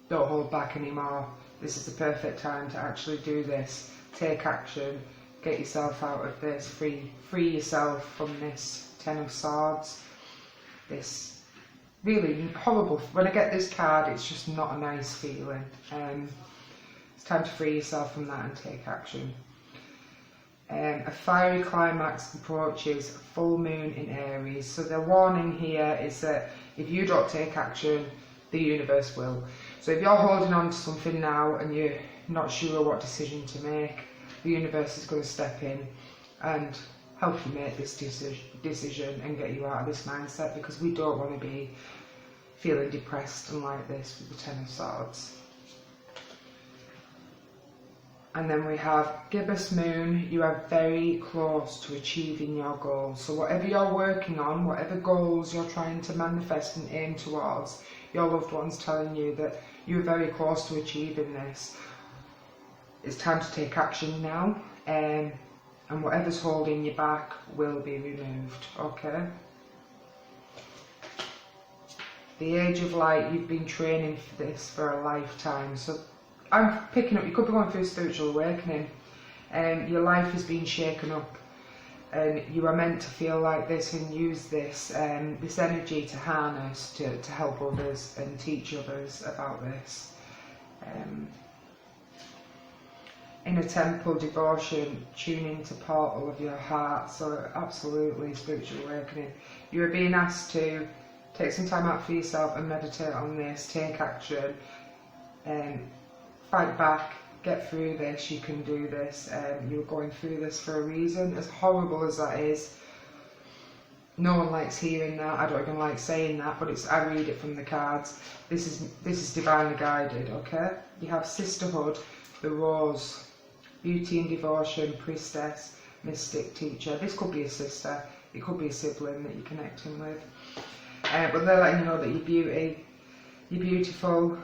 Don't hold back anymore. This is the perfect time to actually do this. Take action. Get yourself out of this. Free yourself from this Ten of Swords. This really horrible. When I get this card, it's just not a nice feeling. It's time to free yourself from that and take action. A fiery climax approaches, full moon in Aries. So the warning here is that if you don't take action, the universe will. So if you're holding on to something now and you're not sure what decision to make, the universe is going to step in and help you make this decision and get you out of this mindset, because we don't want to be feeling depressed and like this with the Ten of Swords. And then we have gibbous moon. You are very close to achieving your goals. So whatever you're working on, whatever goals you're trying to manifest and aim towards, your loved one's telling you that you're very close to achieving this. It's time to take action now, and whatever's holding you back will be removed. Okay? The Age of Light, you've been training for this for a lifetime. So I'm picking up, you could be going through a spiritual awakening, and your life has been shaken up, and you are meant to feel like this and use this this energy to harness to help others and teach others about this. In a temple, devotion, tune into portal of your heart. So absolutely spiritual awakening. You are being asked to take some time out for yourself and meditate on this, take action, fight back, get through this. You can do this. You're going through this for a reason. As horrible as that is, no one likes hearing that. I don't even like saying that, but I read it from the cards. This is divinely guided. Okay, you have sisterhood, the rose, beauty and devotion, priestess, mystic, teacher. This could be a sister. It could be a sibling that you're connecting with. But they're letting you know that you're beautiful,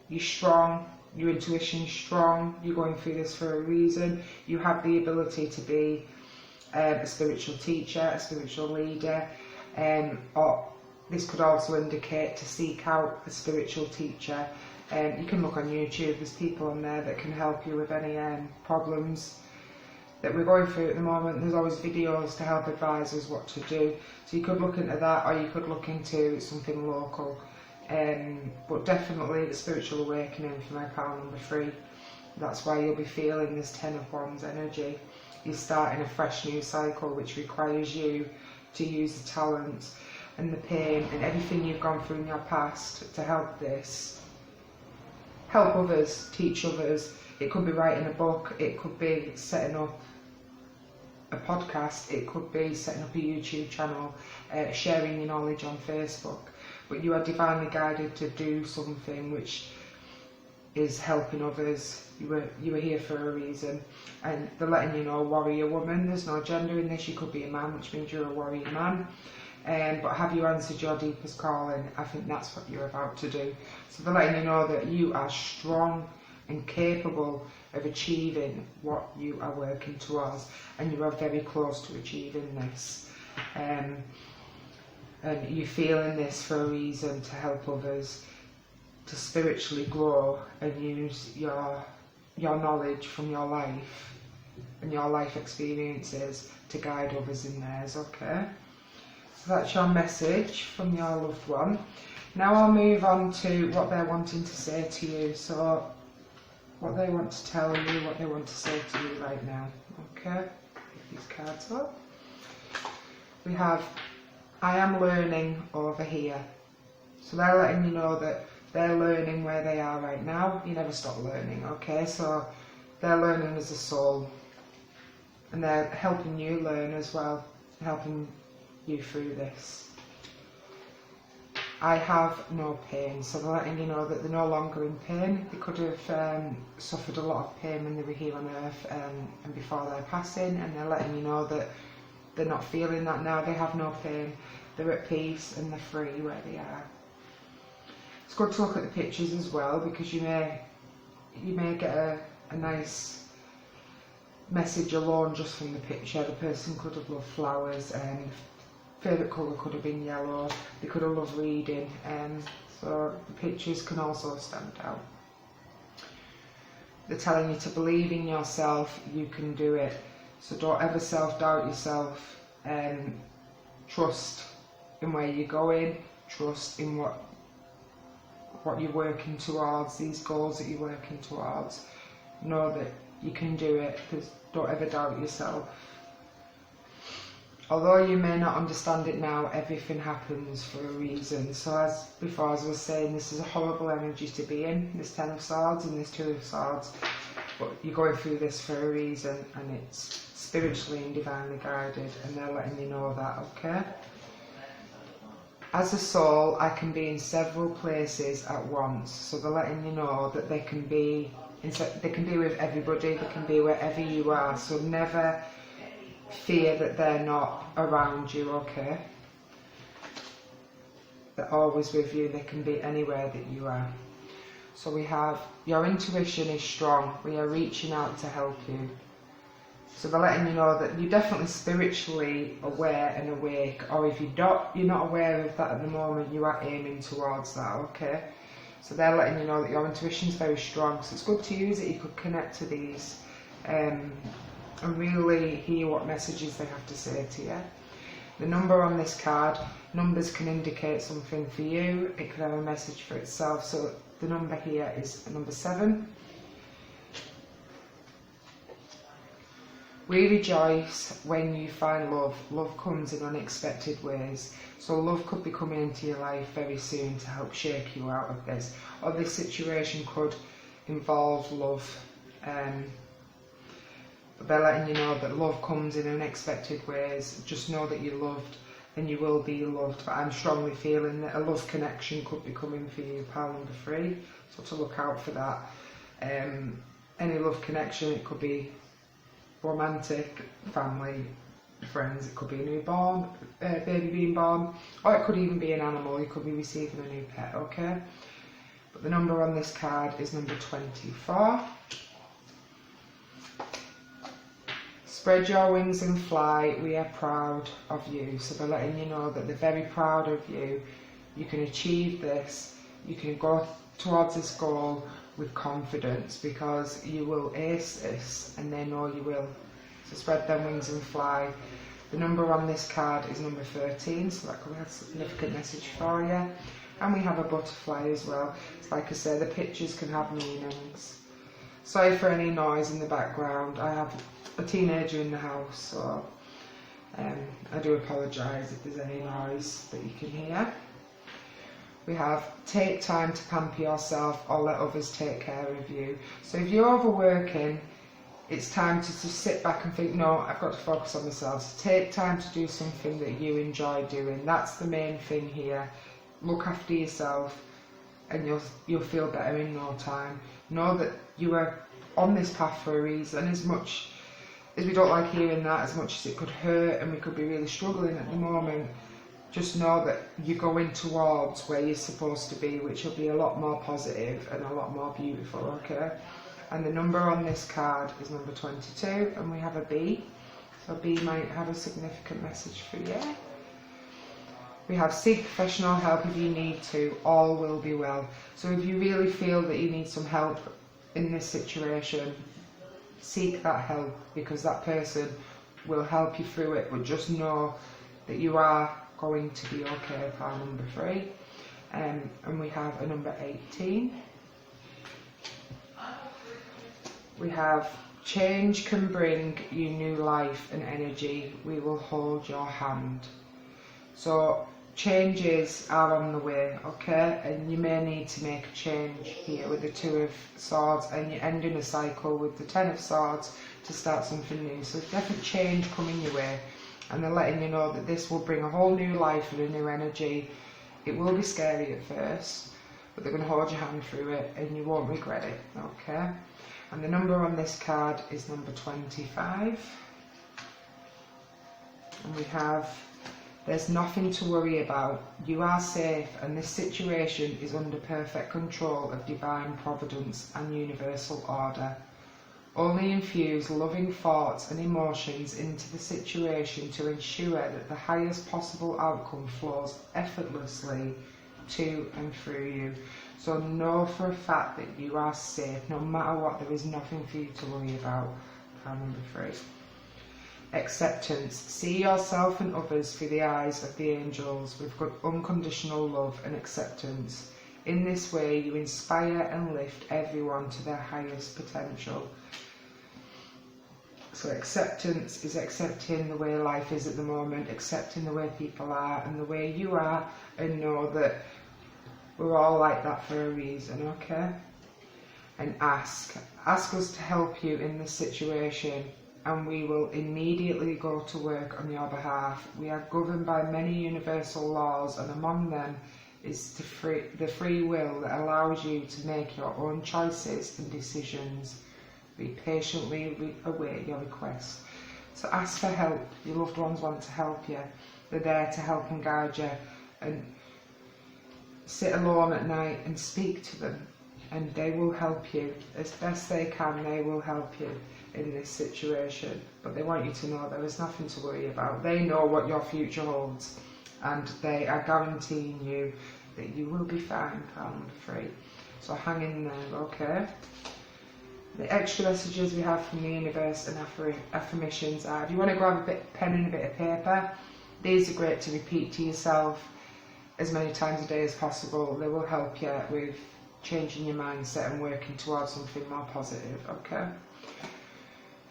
you're strong, your intuition's strong, you're going through this for a reason. You have the ability to be a spiritual teacher, a spiritual leader, or this could also indicate to seek out a spiritual teacher. You can look on YouTube, there's people on there that can help you with any problems that we're going through at the moment. There's always videos to help advise us what to do. So you could look into that, or you could look into something local. But definitely the spiritual awakening for my pile number 3. That's why you'll be feeling this Ten of Wands energy. You're starting a fresh new cycle, which requires you to use the talent and the pain and everything you've gone through in your past to help others, teach others. It could be writing a book, it could be setting up a podcast, it could be setting up a YouTube channel, sharing your knowledge on Facebook. But you are divinely guided to do something which is helping others. You were here for a reason, and they're letting you know, warrior woman. There's no gender in this. You could be a man, which means you're a warrior man. But have you answered your deepest calling? I think that's what you're about to do. So they're letting you know that you are strong and capable of achieving what you are working towards, and you are very close to achieving this. And you're feeling this for a reason, to help others, to spiritually grow and use your knowledge from your life and your life experiences to guide others in theirs, okay? So that's your message from your loved one. Now I'll move on to what they're wanting to say to you. So what they want to tell you, what they want to say to you right now, okay? Pick these cards up. We have, I am learning over here. So they're letting you know that they're learning where they are right now. You never stop learning, okay? So they're learning as a soul, and they're helping you learn as well, helping you through this. I have no pain. So they're letting you know that they're no longer in pain. They could have suffered a lot of pain when they were here on earth and before their passing, and they're letting you know that they're not feeling that now. They have no pain. They're at peace and they're free where they are. It's good to look at the pictures as well, because you may get a nice message alone just from the picture. The person could have loved flowers, and favourite colour could have been yellow. They could have loved reading, so the pictures can also stand out. They're telling you to believe in yourself. You can do it. So don't ever self-doubt yourself. Trust in where you're going. Trust in what you're working towards, these goals that you're working towards. Know that you can do it. Don't ever doubt yourself. Although you may not understand it now, everything happens for a reason. So as I was saying, this is a horrible energy to be in, this Ten of Swords and this Two of Swords. But you're going through this for a reason, and it's spiritually and divinely guided, and they're letting you know that, okay? As a soul, I can be in several places at once. So they're letting you know that they can be with everybody, they can be wherever you are. So never fear that they're not around you, okay? They're always with you. They can be anywhere that you are. So we have, your intuition is strong. We are reaching out to help you. So they're letting you know that you're definitely spiritually aware and awake, or if you're not aware of that at the moment, you are aiming towards that, okay? So they're letting you know that your intuition is very strong, so it's good to use it. You could connect to these and really hear what messages they have to say to you. The number on this card, numbers can indicate something for you, it could have a message for itself. So the number here is number 7. We rejoice when you find love. Love comes in unexpected ways. So love could be coming into your life very soon to help shake you out of this. Or this situation could involve love. But they're letting you know that love comes in unexpected ways. Just know that you're loved and you will be loved. But I'm strongly feeling that a love connection could be coming for you, pile number 3. So to look out for that. Any love connection, it could be romantic, family, friends, it could be a newborn, baby being born, or it could even be an animal. You could be receiving a new pet, okay? But the number on this card is number 24. Spread your wings and fly, we are proud of you. So they're letting you know that they're very proud of you. You can achieve this, you can go towards this goal with confidence, because you will ace this, and they know you will. So spread them wings and fly. The number on this card is number 13, so that could be a significant message for you. And we have a butterfly as well. It's like I say, the pictures can have meanings. Sorry for any noise in the background. I have a teenager in the house, so I do apologise if there's any noise that you can hear. We have take time to pamper yourself or let others take care of you. So if you're overworking, it's time to just sit back and think, no, I've got to focus on myself. So take time to do something that you enjoy doing. That's the main thing here. Look after yourself and you'll feel better in no time. Know that you are on this path for a reason. As much as we don't like hearing that, as much as it could hurt and we could be really struggling at the moment, just know that you're going towards where you're supposed to be, which will be a lot more positive and a lot more beautiful, okay? And the number on this card is number 22, and we have a B. So B might have a significant message for you. We have seek professional help if you need to, all will be well. So if you really feel that you need some help in this situation, seek that help, because that person will help you through it, but just know that you are going to be okay, pile number 3. And we have a number 18. We have change can bring you new life and energy. We will hold your hand. So changes are on the way, okay? And you may need to make a change here with the 2 of Swords, and you're ending a cycle with the 10 of Swords to start something new. So definitely change coming your way. And they're letting you know that this will bring a whole new life and a new energy. It will be scary at first, but they're going to hold your hand through it and you won't regret it, okay? And the number on this card is number 25. And we have, there's nothing to worry about. You are safe and this situation is under perfect control of divine providence and universal order. Only infuse loving thoughts and emotions into the situation to ensure that the highest possible outcome flows effortlessly to and through you. So know for a fact that you are safe. No matter what, there is nothing for you to worry about. Card number 3. Acceptance. See yourself and others through the eyes of the angels with good unconditional love and acceptance. In this way, you inspire and lift everyone to their highest potential. So acceptance is accepting the way life is at the moment, accepting the way people are and the way you are, and know that we're all like that for a reason, okay? And ask us to help you in this situation, and we will immediately go to work on your behalf. We are governed by many universal laws, and among them is the free will that allows you to make your own choices and decisions. We patiently await your request. So ask for help. Your loved ones want to help you. They're there to help and guide you. And sit alone at night and speak to them, and they will help you as best they can. They will help you in this situation, but they want you to know there is nothing to worry about. They know what your future holds, and they are guaranteeing you that you will be fine. Card number 3. So hang in there, okay? The extra messages we have from the universe and affirmations are, if you want to grab a pen and a bit of paper, these are great to repeat to yourself as many times a day as possible. They will help you with changing your mindset and working towards something more positive, okay?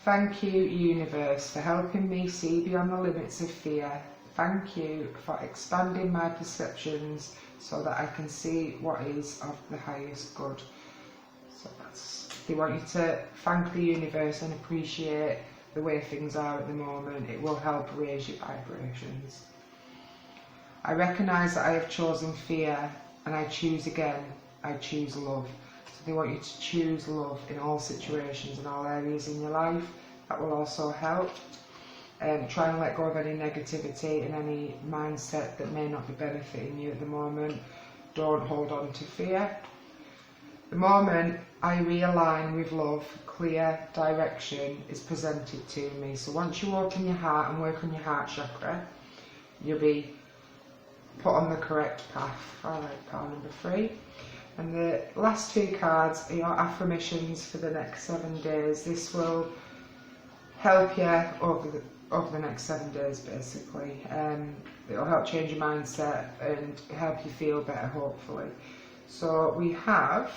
Thank you, universe, for helping me see beyond the limits of fear. Thank you for expanding my perceptions so that I can see what is of the highest good. So they want you to thank the universe and appreciate the way things are at the moment. It will help raise your vibrations. I recognise that I have chosen fear and I choose again. I choose love. So they want you to choose love in all situations and all areas in your life. That will also help. Try and let go of any negativity and any mindset that may not be benefiting you at the moment. Don't hold on to fear. The moment I realign with love, clear direction is presented to me. So once you open your heart and work on your heart chakra, you'll be put on the correct path. Alright, pile number 3. And the last 2 cards are your affirmations for the next 7 days. This will help you over the next 7 days, basically. It'll help change your mindset and help you feel better, hopefully. So we have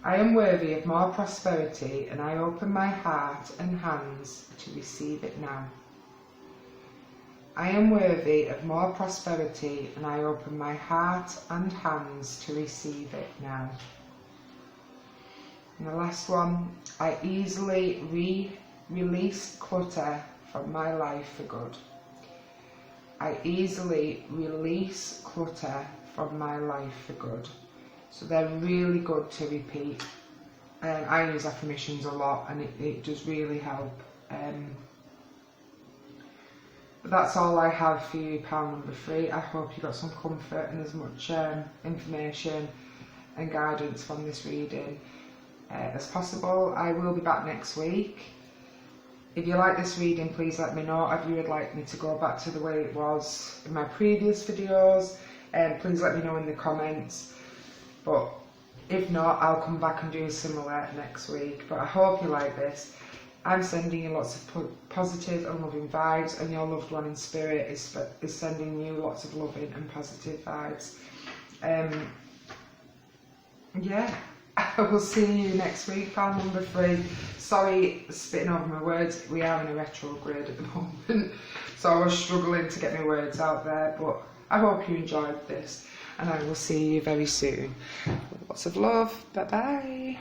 I am worthy of more prosperity, and I open my heart and hands to receive it now. I am worthy of more prosperity, and I open my heart and hands to receive it now. And the last one, I easily release clutter from my life for good. I easily release clutter from my life for good. So they're really good to repeat. I use affirmations a lot, and it does really help. But that's all I have for you, pile number 3. I hope you got some comfort and as much information and guidance from this reading as possible. I will be back next week. If you like this reading, please let me know. If you would like me to go back to the way it was in my previous videos, please let me know in the comments. But if not, I'll come back and do a similar next week. But I hope you like this. I'm sending you lots of positive and loving vibes, and your loved one in spirit is sending you lots of loving and positive vibes. Yeah, I will see you next week, pile number 3. Sorry, spitting over my words. We are in a retrograde at the moment, so I was struggling to get my words out there. But I hope you enjoyed this, and I will see you very soon. Lots of love. Bye bye.